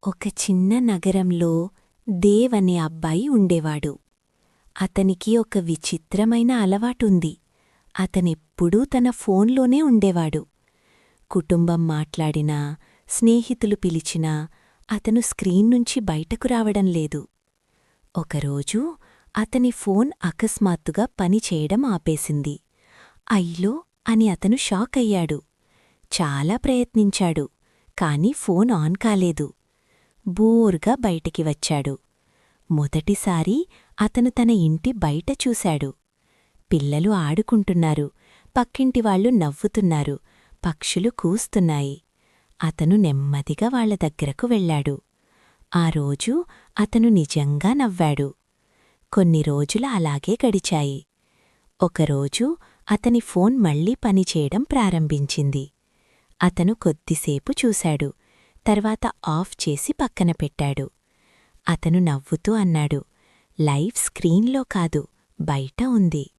ఒక చిన్న నగరంలో దేవ్ అనే అబ్బాయి ఉండేవాడు. అతనికి ఒక విచిత్రమైన అలవాటుంది. అతనెప్పుడూ తన ఫోన్లోనే ఉండేవాడు. కుటుంబం మాట్లాడినా, స్నేహితులు పిలిచినా అతను స్క్రీన్ నుంచి బయటకు రావడం లేదు. ఒకరోజు అతని ఫోన్ అకస్మాత్తుగా పనిచేయడం ఆపేసింది. అయ్యో అని అతను షాకయ్యాడు. చాలా ప్రయత్నించాడు, కాని ఫోన్ ఆన్ కాలేదు. బోర్గా బయటికి వచ్చాడు. మొదటిసారి అతను తన ఇంటి బయట చూశాడు. పిల్లలు ఆడుకుంటున్నారు, పక్కింటివాళ్లు నవ్వుతున్నారు, పక్షులు కూస్తున్నాయి. అతను నెమ్మదిగా వాళ్ల దగ్గరకు వెళ్ళాడు. ఆ రోజు అతను నిజంగా నవ్వాడు. కొన్ని రోజులు అలాగే గడిచాయి. ఒకరోజు అతని ఫోన్ మళ్లీ పనిచేయడం ప్రారంభించింది. అతను కొద్దిసేపు చూశాడు, తర్వాత ఆఫ్ చేసి పక్కన పెట్టాడు. అతను నవ్వుతూ అన్నాడు, లైఫ్ స్క్రీన్లో కాదు, బయట ఉంది.